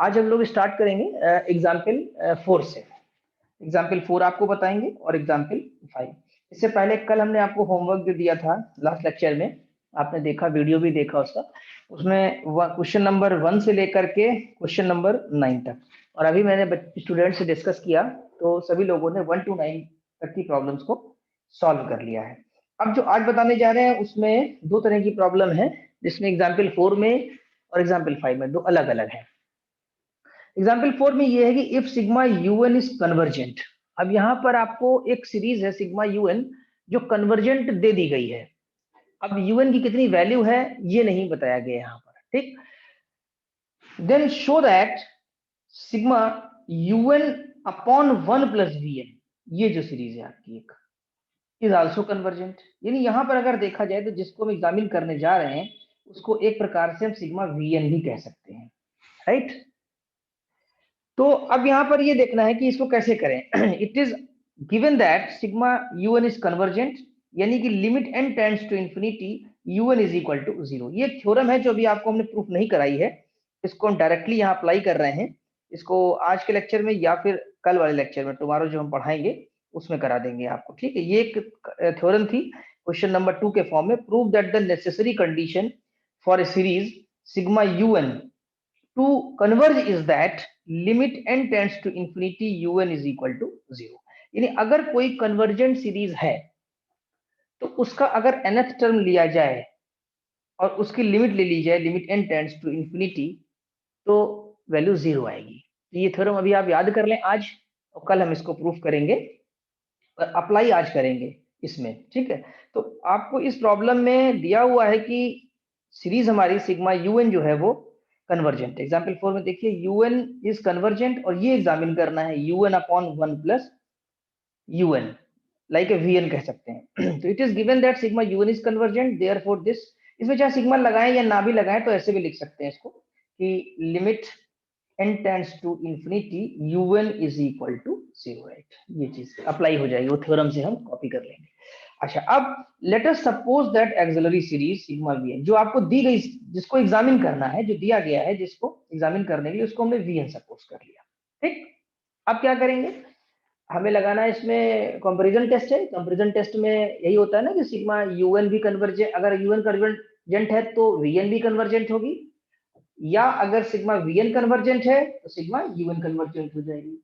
आज हम लोग स्टार्ट करेंगे एग्जाम्पल 4 से। एग्जाम्पल 4 आपको बताएंगे और एग्जाम्पल 5। इससे पहले कल हमने आपको होमवर्क जो दिया था लास्ट लेक्चर में, आपने देखा, वीडियो भी देखा उसका। उसमें क्वेश्चन नंबर 1 से लेकर के क्वेश्चन नंबर 9 तक, और अभी मैंने स्टूडेंट से डिस्कस किया तो सभी लोगों ने 1 to 9 तक की प्रॉब्लम्स को सॉल्व कर लिया है। अब जो आज बताने जा रहे हैं उसमें दो तरह की प्रॉब्लम है, जिसमें एग्जाम्पल 4 में और एग्जाम्पल 5 में दो अलग अलग है। एग्जाम्पल 4 में ये है कि if sigma u n is convergent. अब यहाँ पर आपको एक सीरीज है सिग्मा यूएन जो कन्वर्जेंट दे दी गई है। अब यूएन की कितनी वैल्यू है ये नहीं बताया गया यहाँ पर, ठीक। Then show that sigma u n upon 1 plus v n, ये जो सीरीज है आपकी एक, इज आल्सो कन्वर्जेंट। यानी यहाँ पर अगर देखा जाए तो जिसको हम एग्जामिन करने जा रहे हैं उसको एक प्रकार से हम सिग्मा वीएन भी कह सकते हैं, राइट। तो अब यहाँ पर ये देखना है कि इसको कैसे करें। It is given that sigma u n is convergent, यानी कि limit n tends to infinity u n is equal to 0। ये थ्योरम है जो अभी आपको हमने प्रूफ नहीं कराई है, इसको हम डायरेक्टली यहाँ अप्लाई कर रहे हैं। इसको आज के लेक्चर में या फिर कल वाले लेक्चर में, टुमारो जो हम पढ़ाएंगे उसमें करा देंगे आपको, ठीक है। ये एक थ्योरम थी क्वेश्चन नंबर 2 के फॉर्म में। Prove that the necessary condition for a series sigma UN to converge is that limit n tends to infinity un is equal to 0। यानी अगर कोई कन्वर्जेंट सीरीज है तो उसका अगर nth टर्म लिया जाए और उसकी लिमिट ले ली जाए, limit n tends to infinity, तो वैल्यू 0 आएगी। ये थ्योरम अभी आप याद कर लें आज, और कल हम इसको प्रूफ करेंगे और अप्लाई आज करेंगे इसमें, ठीक है। तो आपको इस प्रॉब्लम में दिया हुआ है कि सीरीज हमारी सिग्मा यूएन जो है वो कन्वर्जेंट। एग्जाम्पल 4 में देखिए यूएन इज कन्वर्जेंट, और ये एग्जामिन करना है u n upon 1 plus u n, like a v n कह सकते हैं। तो it is given that sigma u n is convergent, therefore this, इसमें चाहे सिग्मा लगाएं या ना भी लगाएं तो ऐसे भी लिख सकते हैं इसको कि limit n tends to infinity un is equal to 0, right. ये चीज अप्लाई हो जाएगी, वो थ्योरम से हम कॉपी कर लेंगे। अच्छा, अब let us suppose that auxiliary series sigma v n जो आपको दी गई, जिसको एग्जामिन करना है, जो दिया गया है जिसको एग्जामिन करने के लिए, उसको हमने वीएन सपोज कर लिया, ठीक। अब क्या करेंगे, हमें लगाना है इसमें कंपैरिजन टेस्ट है। कंपैरिजन टेस्ट में यही होता है ना कि सिग्मा यूएन भी कन्वर्जेंट, अगर यूएन कन्वर्जेंट है तो वीएन भी कन्वर्जेंट होगी, या अगर सिग्मा वीएन कन्वर्जेंट है तो सिग्मा यूएन कन्वर्जेंट हो जाएगी।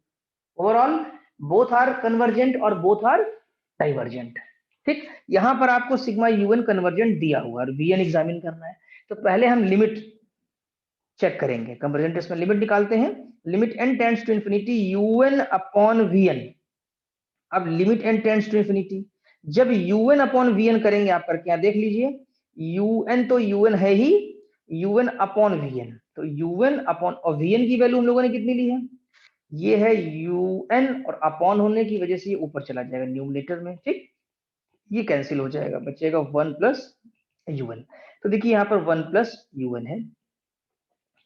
ओवरऑल बोथ आर कन्वर्जेंट और बोथ आर डाइवर्जेंट, ठीक। यहां पर आपको सिग्मा यूएन कन्वर्जेंट दिया हुआ और वीएन एग्जामिन करना है, तो पहले हम लिमिट चेक करेंगे। कंपैरिजन टेस्ट में लिमिट निकालते हैं, limit n tends to infinity u n upon v n. अब limit n tends to infinity, जब यूएन अपॉन वीएन करेंगे आप करके यहाँ देख लीजिए, यूएन तो यूएन है ही, यूएन अपॉन वीएन, तो यूएन अपॉन, और वीएन की वैल्यू हम लोगों ने कितनी ली है, ये है यूएन, और अपॉन होने की वजह से ये ऊपर चला जाएगा न्यूमरेटर में, ठीक। ये कैंसिल हो जाएगा, बचेगा 1 प्लस यूएन। तो देखिए यहाँ पर 1 प्लस यूएन है,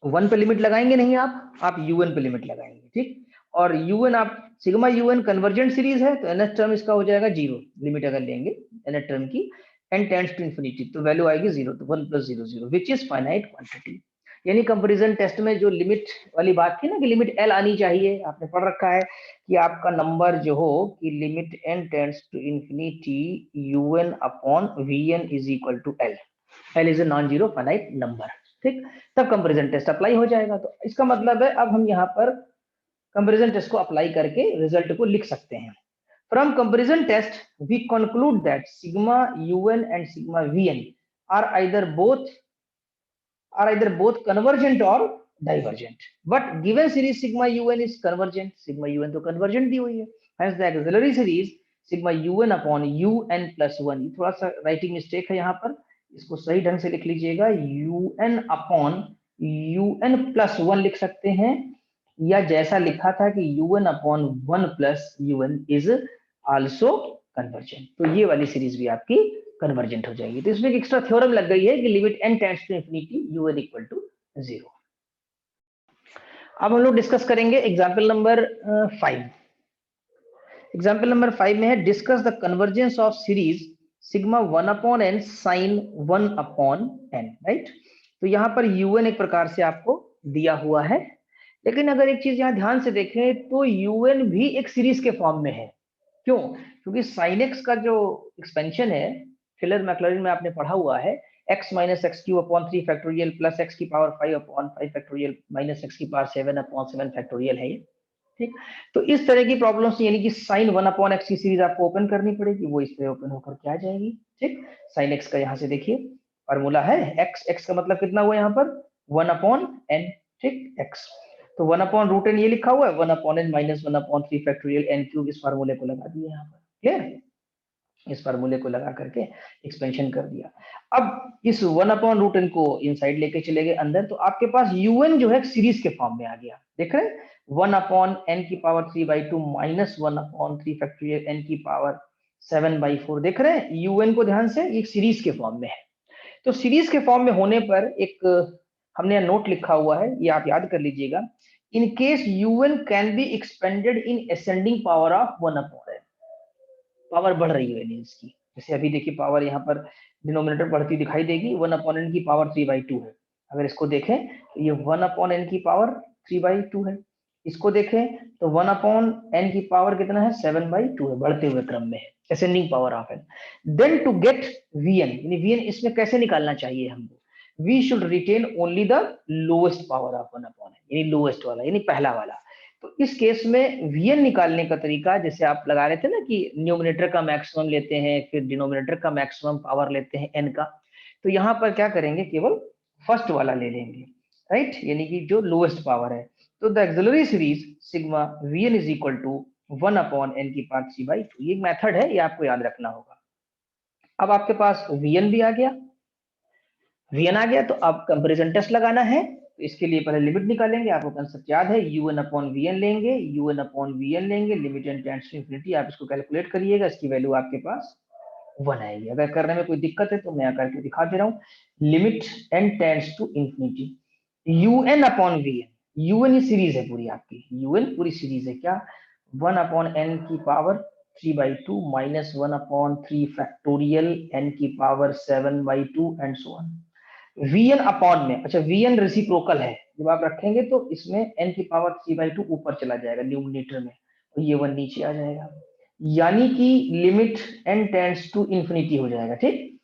1 पे लिमिट लगाएंगे नहीं आप यूएन पे लिमिट लगाएंगे, ठीक। और यूएन, आप सिग्मा यूएन कन्वर्जेंट सीरीज है तो nth टर्म इसका हो जाएगा 0, लिमिट अगर लेंगे nth टर्म की, n टेंड्स टू इंफिनिटी, तो वैल्यू आएगी 0, तो 1 plus 0 0 which is finite quantity. यानी कंपैरिजन टेस्ट में जो लिमिट वाली बात थी ना कि लिमिट एल आनी चाहिए, आपने पढ़ रखा है कि आपका नंबर जो हो कि limit n tends to infinity un upon vn is equal to L, L is a non zero finite number, ठीक। तब कंपैरिजन टेस्ट अप्लाई हो जाएगा। तो इसका मतलब है अब हम यहाँ पर कंपैरिजन टेस्ट को अप्लाई करके रिजल्ट को लिख सकते हैं। From comparison test we conclude that sigma u n and sigma v n are either both convergent और divergent, but given series sigma u n is convergent, sigma u n तो कन्वर्जेंट दी हुई है, hence the auxiliary series sigma u n upon u n plus 1। थोड़ा सा writing mistake है यहाँ पर, इसको सही ढंग से लिख लीजिएगा, यूएन अपॉन यूएन प्लस 1 लिख सकते हैं, या जैसा लिखा था कि UN upon 1 plus UN is also convergent. तो ये वाली सीरीज भी आपकी कन्वर्जेंट हो जाएगी। तो इसमें एक एक्स्ट्रा थ्योरम लग गई है कि limit n tends to infinity u n equal to 0। अब हम लोग डिस्कस करेंगे एग्जांपल नंबर 5। एग्जांपल नंबर 5 में है discuss the convergence of series sigma 1 upon n sine 1 upon n, right. तो यहाँ पर un एक प्रकार से आपको दिया हुआ है, लेकिन अगर एक चीज यहाँ ध्यान से देखें तो un भी एक सीरीज के फॉर्म में है। क्यों? क्योंकि sin x का जो एक्सपेंशन है, फिलर मैक्लॉरिन में आपने पढ़ा हुआ है, x minus x cube upon 3 factorial plus x की power 5 upon 5 factorial minus x की पावर 7 अपॉन 7 फैक्टोरियल है ये। ठीक, तो इस तरह की प्रॉब्लम्स यानी कि साइन 1 अपॉन एक्स की सीरीज आपको ओपन करनी पड़ेगी, वो इस पे ओपन होकर के आ जाएगी। ठीक, साइन एक्स का यहाँ से देखिए फॉर्मूला है एक्स, एक्स का मतलब कितना हुआ यहाँ पर 1 अपॉन एन। ठीक, एक्स तो 1 अपॉन रूट एन ये लिखा हुआ है, 1 upon n minus 1 upon 3 factorial n cube, इस फार्मूले को लगा दिया यहाँ पर। क्लियर? इस फार्मूले को लगा करके एक्सपेंशन कर दिया। अब इस 1 अपॉन रूट एन को इनसाइड लेके चले गए अंदर, तो आपके पास un जो है सीरीज के फॉर्म में आ गया। देख रहे हैं 1 अपॉन एन की power 3/2 minus 1 upon 3 factorial n की पावर 7/4। देख रहे हैं un को ध्यान से, एक सीरीज के फॉर्म में है। तो सीरीज के फॉर्म में होने पर एक हमने नोट लिखा हुआ है, ये आप याद कर लीजिएगा, in case un can be expanded in ascending power of 1 upon n. Power बढ़ रही है इसकी, जैसे अभी देखिए पावर यहाँ पर डिनोमिनेटर बढ़ती दिखाई देगी, 1 अपॉन एन की पावर 3/2 है। अगर इसको देखें तो ये 1 अपॉन एन की पावर 3/2 है। इसको देखें तो 1 अपॉन एन की पावर कितना है 7/2 है, बढ़ते हुए क्रम में है, ascending power of n. Then to get v n, यानी वीएन इसमें कैसे निकालना चाहिए हमको, we should retain only the lowest power of 1 upon n, यानी लोएस्ट वाला, यानी पहला वाला। तो इस केस में वीएन निकालने का तरीका, जैसे आप लगा रहे थे ना कि न्यूमिनेटर का मैक्सिमम लेते हैं फिर डिनोमिनेटर का मैक्सिमम पावर लेते हैं एन का, तो यहाँ पर क्या करेंगे, केवल फर्स्ट वाला ले लेंगे, राइट, यानी कि जो लोएस्ट पावर है। तो the auxiliary series sigma v n is equal to 1 upon n की पावर 3/2। ये मेथड है, ये आपको याद रखना होगा। अब आपके पास वीएन भी आ गया, वीएन आ गया, तो अब कंपैरिजन टेस्ट लगाना है। तो इसके लिए पहले लिमिट निकालेंगे, आपको कंसेप्ट याद है, un अपॉन वीएन लेंगे, un अपॉन वीएन लेंगे, limit n tends to infinity, आप इसको कैलकुलेट करिएगा, इसकी वैल्यू आपके पास 1 आएगी। अगर करने में कोई दिक्कत है तो मैं यहाँ करके दिखा दे रहा हूँ, limit n tends to infinity un upon v n, un ये सीरीज है पूरी आपकी, un पूरी सीरीज है क्या, 1 अपॉन एन की power 3/2 minus 1 upon 3 factorial n की power 7/2 and so on. V n upon में, अच्छा वीएन रेसिप्रोकल है, जब आप रखेंगे तो इसमें एन की पावर 3/2 ऊपर चला जाएगा न्यूमिनेटर में, तो ये 1 नीचे आ जाएगा, यानी कि limit n tends to infinity हो जाएगा। ठीक,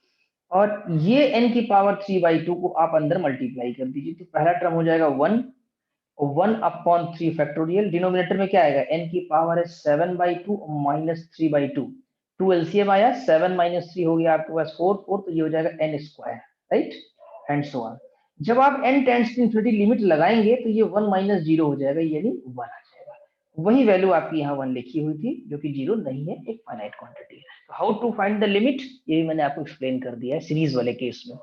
और ये एन की पावर 3/2 को आप अंदर मल्टीप्लाई कर दीजिए, तो पहला टर्म हो जाएगा 1, 1 अपॉन 3 फैक्टोरियल, डिनोमिनेटर में क्या आएगा, एन की पावर है 7/2 माइनस 3/2, 2 एलसीएम आया, 7 माइनस 3 हो गया आपके पास 4, तो ये हो जाएगा n square, right, and so on. जब आप n tends to infinity limit लगाएंगे तो ये 1 माइनस 0 हो जाएगा, यानी 1 आ जाएगा। वही वैल्यू आपकी यहाँ 1 लिखी हुई थी, जो कि 0 नहीं है, एक फाइनाइट क्वांटिटी है। तो how to find the limit, ये भी मैंने आपको एक्सप्लेन कर दिया है सीरीज वाले केस में।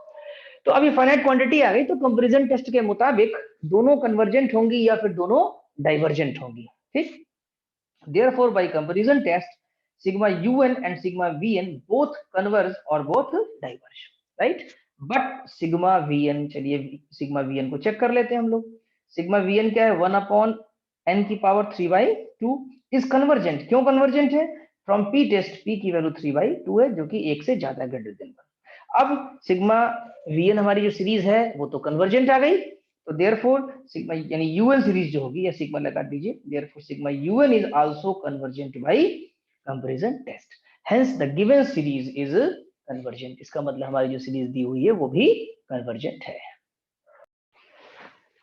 तो अभी फाइनाइट क्वांटिटी आ गई, तो कंपैरिजन टेस्ट के मुताबिक दोनों कन्वर्जेंट होंगी या फिर दोनों डाइवर्जेंट होंगी। ठीक, therefore by comparison test sigma un and sigma vn both converge or both diverge, right? But sigma vn, चलिए सिग्मा vn को चेक कर लेते हैं हम लोग। सिग्मा vn क्या है, 1 अपॉन n की पावर 3/2 इज कन्वर्जेंट। क्यों कन्वर्जेंट है, फ्रॉम p टेस्ट p की वैल्यू 3/2 है, जो कि 1 से ज्यादा ग्रेटर देन 1। अब सिग्मा vn हमारी जो सीरीज है वो तो कन्वर्जेंट आ गई, तो देयरफॉर सिग्मा यानी un सीरीज जो होगी, या सिग्मा लगा दीजिए, therefore sigma un is also convergent by comparison test, hence the given series is convergent. इसका मतलब हमारी जो सीरीज दी हुई है वो भी कन्वर्जेंट है।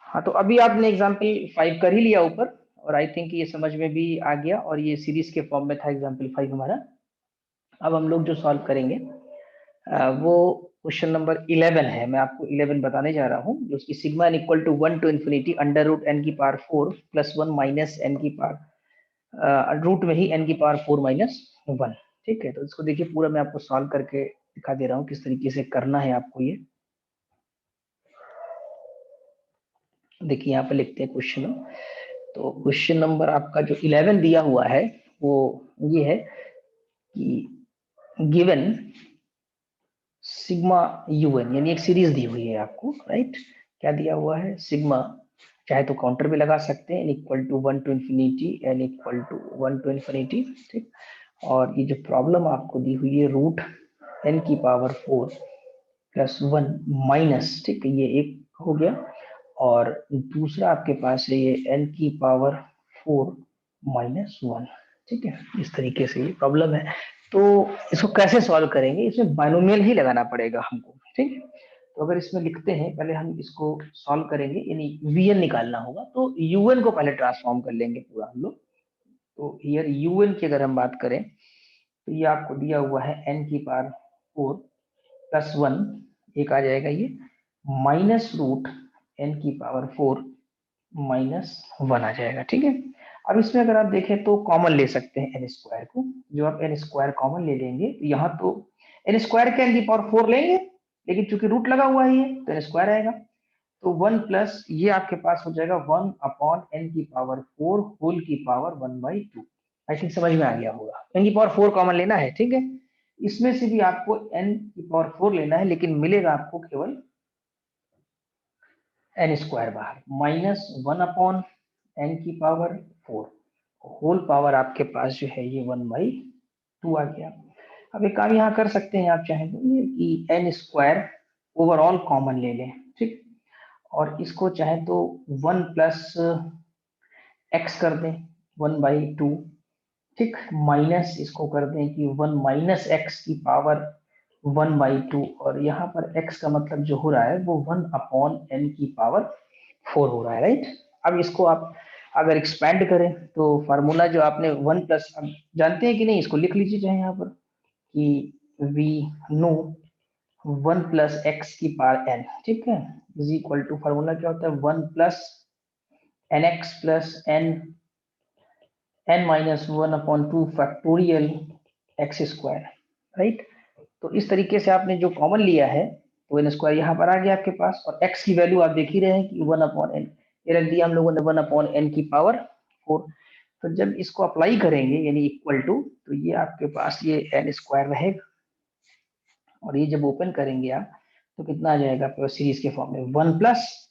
हाँ, तो अभी आपने एग्जांपल 5 कर ही लिया ऊपर, और आई थिंक ये समझ में भी आ गया, और ये सीरीज के फॉर्म में था एग्जांपल 5 हमारा। अब हम लोग जो सॉल्व करेंगे वो क्वेश्चन नंबर 11 है, मैं आपको 11 बताने जा रहा हूँ, जो उसकी sigma n equal to 1 to infinity under root n की पावर 4 प्लस 1 माइनस n की पावर रूट में ही n की पावर 4 माइनस 1। ठीक है, तो इसको देखिए पूरा मैं आपको सॉल्व करके दिखा दे रहा हूँ किस तरीके से करना है आपको। ये देखिए यहाँ पे लिखते हैं क्वेश्चन, तो क्वेश्चन नंबर आपका जो 11 दिया हुआ है वो ये है कि गिवन सिग्मा un, यानी एक सीरीज दी हुई है आपको, राइट, क्या दिया हुआ है, सिग्मा, चाहे तो काउंटर भी लगा सकते हैं, equal to 1 to infinity n equal to 1 to infinity. ठीक, और ये जो प्रॉब्लम आपको दी हुई है रूट n की पावर 4 प्लस 1 माइनस, ठीक है, ये एक हो गया, और दूसरा आपके पास है ये n की पावर 4 माइनस 1। ठीक है, इस तरीके से ये प्रॉब्लम है। तो इसको कैसे सॉल्व करेंगे, इसमें बाइनोमियल ही लगाना पड़ेगा हमको। ठीक है, तो अगर इसमें लिखते हैं, पहले हम इसको सॉल्व करेंगे, यानी वीएन निकालना होगा, तो यूएन को पहले ट्रांसफॉर्म कर लेंगे पूरा हम लोग। तो हियर यूएन की अगर हम बात करें तो ये आपको दिया हुआ है n की पावर 4 प्लस 1, एक आ जाएगा ये माइनस रूट n की पावर 4 माइनस 1 आ जाएगा। ठीक है, अब इसमें अगर आप देखें तो कॉमन ले सकते हैं एन स्क्वायर को। जो आप एन स्क्वायर कॉमन ले लेंगे, यहाँ तो एन स्क्वायर के n की पावर 4 लेंगे, लेकिन चूंकि रूट लगा हुआ है ये, तो एन स्क्वायर आएगा। तो 1 प्लस ये आपके पास हो जाएगा 1 अपॉन n की पावर 4 होल की पावर 1/2। आई थिंक समझ में आ गया होगा, n की पावर 4 कॉमन लेना है। ठीक है, इसमें से भी आपको n की पावर 4 लेना है, लेकिन मिलेगा आपको केवल n स्क्वायर बाहर, माइनस 1 अपॉन n की पावर 4 होल पावर आपके पास जो है ये 1/2 आ गया। अब एक काम यहाँ कर सकते हैं आप चाहें तो, ये कि n स्क्वायर ओवरऑल कॉमन ले लें। ठीक, और इसको चाहे तो 1 प्लस एक्स कर दें 1/2। ठीक, माइनस इसको कर दें कि 1 माइनस एक्स की पावर 1/2, और यहाँ पर x का मतलब जो हो रहा है वो 1 अपॉन n की पावर 4 हो रहा है। राइट, अब इसको आप अगर एक्सपैंड करें तो फार्मूला जो आपने 1 प्लस, अब जानते हैं कि नहीं, इसको लिख लीजिए चाहे यहाँ पर कि वी नो 1 प्लस एक्स की पावर n, ठीक है, इज इक्वल टू, फार्मूला क्या होता है, 1 plus n x plus n minus 1 upon 2 factorial x square. Right, तो इस तरीके से आपने जो कॉमन लिया है, तो एन स्क्वायर यहाँ पर आ गया आपके पास, और x की वैल्यू आप देख ही रहे हैं कि 1 अपॉन n, ये रख दिया हम लोगों ने 1 अपॉन n की पावर 4। तो जब इसको अप्लाई करेंगे यानी इक्वल टू, तो ये आपके पास ये n स्क्वायर रहेगा, और ये जब ओपन करेंगे आप तो कितना आ जाएगा आपके पास सीरीज के फॉर्म में 1 प्लस,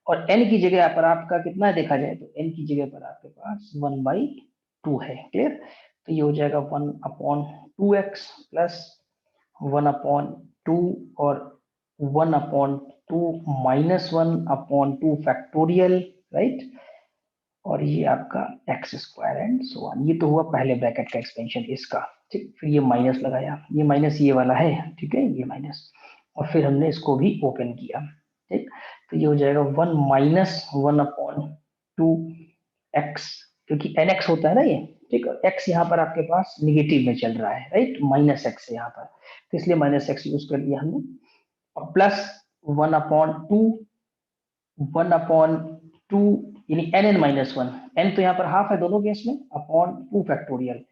और n की जगह पर आपका कितना देखा जाए तो n की जगह पर आपके पास 1/2 है। क्लियर, तो ये हो जाएगा 1 अपॉन 2x प्लस 1 अपॉन 2 और 1 upon 2 minus 1 upon 2 factorial. Right, और ये आपका x square and so on. ये तो हुआ पहले ब्रैकेट का एक्सपेंशन इसका। ठीक, फिर ये माइनस लगाया, ये माइनस ये वाला है, ठीक है, ये माइनस, और फिर हमने इसको भी ओपन किया। ठीक, तो ये हो जाएगा 1 माइनस 1 अपॉन 2 एक्स, क्योंकि एन एक्स होता है ना ये। ठीक, और एक्स यहाँ पर आपके पास निगेटिव में चल रहा है। राइट, माइनस एक्स है यहाँ पर, तो इसलिए माइनस एक्स यूज कर लिया हमने, और प्लस 1 अपॉन 2, 1 अपॉन 2 यानी एन एन माइनस 1, एन तो यहाँ पर हाफ है दोनों केस में, अपॉन 2 फैक्टोरियल,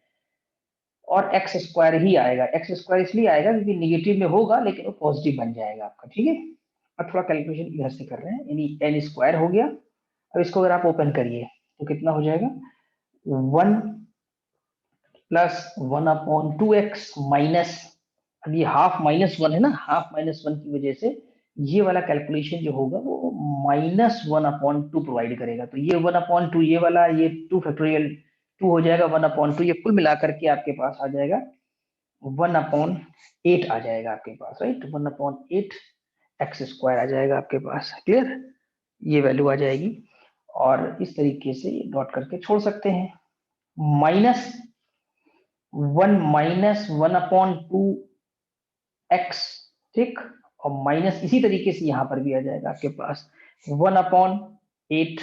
और एक्स स्क्वायर ही आएगा। एक्स स्क्वायर इसलिए आएगा क्योंकि निगेटिव में होगा, लेकिन वो पॉजिटिव बन जाएगा आपका। ठीक है, अब थोड़ा कैलकुलेशन इधर से कर रहे हैं, यानी एन स्क्वायर हो गया। अब इसको अगर आप ओपन करिए तो कितना हो जाएगा, 1 प्लस 1 अपॉन 2x माइनस, अब ये हाफ माइनस 1 है ना, हाफ माइनस 1 की वजह से ये वाला कैलकुलेशन जो होगा वो माइनस 1 अपॉन 2 प्रोवाइड करेगा। तो ये 1 अपॉन 2 ये वाला, ये 2 फैक्टोरियल 2 हो जाएगा, 1 अपॉन 2 ये कुल मिलाकर के आपके पास आ जाएगा 1 अपॉन 8 आ जाएगा आपके पास। राइट, 1 अपॉन 8 एक्स स्क्वायर आ जाएगा आपके पास। क्लियर, ये वैल्यू आ जाएगी, और इस तरीके से डॉट करके छोड़ सकते हैं, माइनस 1 अपॉन 2 एक्स। ठीक, और माइनस इसी तरीके से यहाँ पर भी आ जाएगा आपके पास 1 अपॉन 8।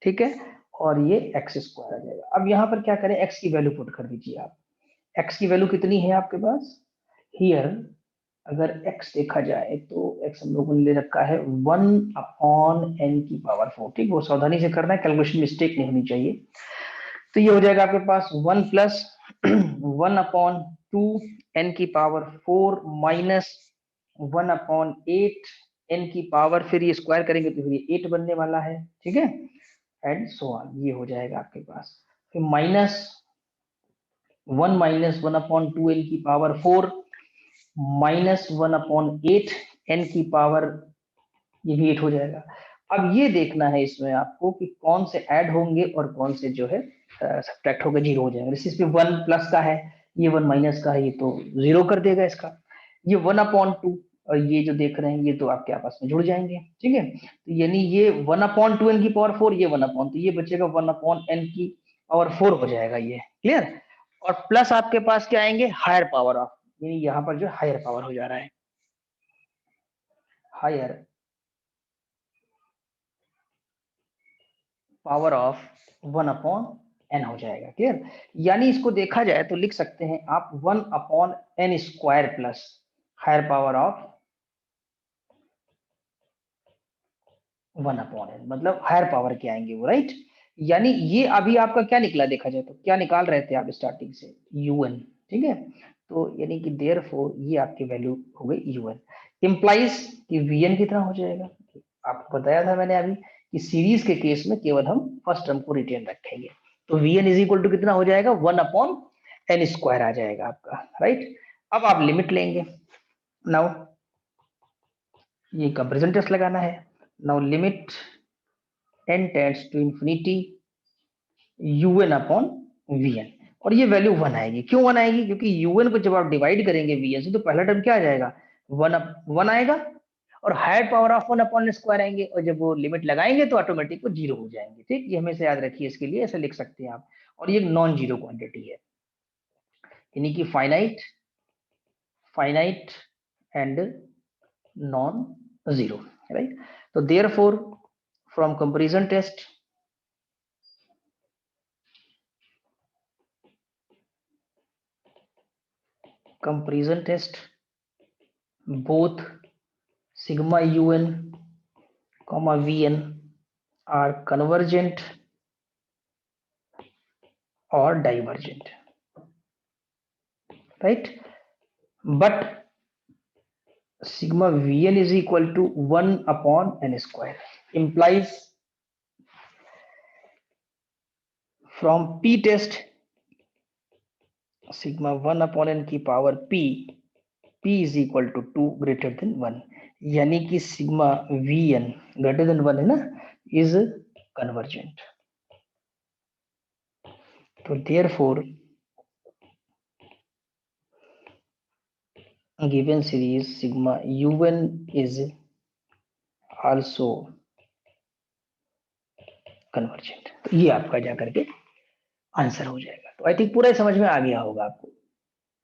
ठीक है, और ये एक्स स्क्वायर आ जाएगा। अब यहाँ पर क्या करें, एक्स की वैल्यू पुट कर दीजिए आप। एक्स की वैल्यू कितनी है आपके पास हियर, अगर x देखा जाए तो x हम लोगों ने ले रखा है 1 अपॉन n की पावर 4। ठीक, वो सावधानी से करना है, कैलकुलेशन मिस्टेक नहीं होनी चाहिए। तो ये हो जाएगा आपके पास 1 प्लस 1 अपॉन 2 n की पावर 4 माइनस 1 अपॉन 8 n की पावर, फिर ये स्क्वायर करेंगे तो फिर ये 8 बनने वाला है। ठीक है, एंड सो ऑन, ये हो जाएगा आपके पास, फिर माइनस 1 माइनस 1 अपॉन 2 n की पावर 4 माइनस 1 अपॉन 8 n की पावर, ये भी 8 हो जाएगा। अब ये देखना है इसमें आपको कि कौन से ऐड होंगे और कौन से जो है सब्ट्रैक्ट होकर 0 हो जाएंगे। इस पे 1 प्लस का है, ये 1 माइनस का है, ये तो 0 कर देगा इसका। ये 1 अपॉन 2 और ये जो देख रहे हैं ये तो आपके आपस में जुड़ जाएंगे, ठीक है। तो यानी ये 1/2n की पावर 4, ये 1/, तो ये बचेगा 1/n की पावर 4 हो जाएगा ये, क्लियर। और प्लस आपके पास क्या आएंगे, हायर पावर ऑफ, यानी यहाँ पर जो हायर पावर हो जा रहा है, हायर पावर ऑफ 1/n हो जाएगा, क्लियर। यानी इसको देखा जाए तो लिख सकते हैं आप 1/n² plus higher power of 1/n, मतलब हायर पावर के आएंगे वो, राइट। यानी ये अभी आपका क्या निकला, देखा जाए तो क्या निकाल रहे थे आप स्टार्टिंग से, un, ठीक है। तो यानी कि देयरफॉर ये आपकी वैल्यू हो गई un, इंप्लाइज कि vn कितना हो जाएगा। आपको बताया था मैंने अभी कि सीरीज के केस में केवल हम फर्स्ट टर्म को रिटेन रखेंगे, तो vn इज इक्वल टू कितना हो जाएगा, 1/n² आ जाएगा आपका, राइट। अब आप लिमिट लेंगे, नाउ ये कंपेरिजन टेस्ट लगाना है। Now limit n tends to infinity un/vn, और ये वैल्यू 1 आएगी। क्यों 1 आएगी, क्योंकि un को जब आप डिवाइड करेंगे vn से तो पहला टर्म क्या आ जाएगा, 1 आएगा, और हायर पावर ऑफ 1/n² आएंगे, और जब वो लिमिट लगाएंगे तो ऑटोमेटिक वो जीरो हो जाएंगे, ठीक। ये हमेशा याद रखिए, इसके लिए ऐसे लिख सकते हैं आप। और ये नॉन जीरो क्वांटिटी है, यानी कि finite, finite and non zero, right. तो therefore from comparison test, comparison test, both sigma un comma vn are convergent or divergent, right, but sigma vn is equal to 1/n² implies from p test sigma 1/n की power p is equal to 2 greater than 1, यानी कि sigma vn greater than 1 है ना, is convergent. तो therefore given series sigma un is also convergent, तो ये आपका जा करके आंसर हो जाएगा। तो आई थिंक पूरा समझ में आ गया होगा आपको।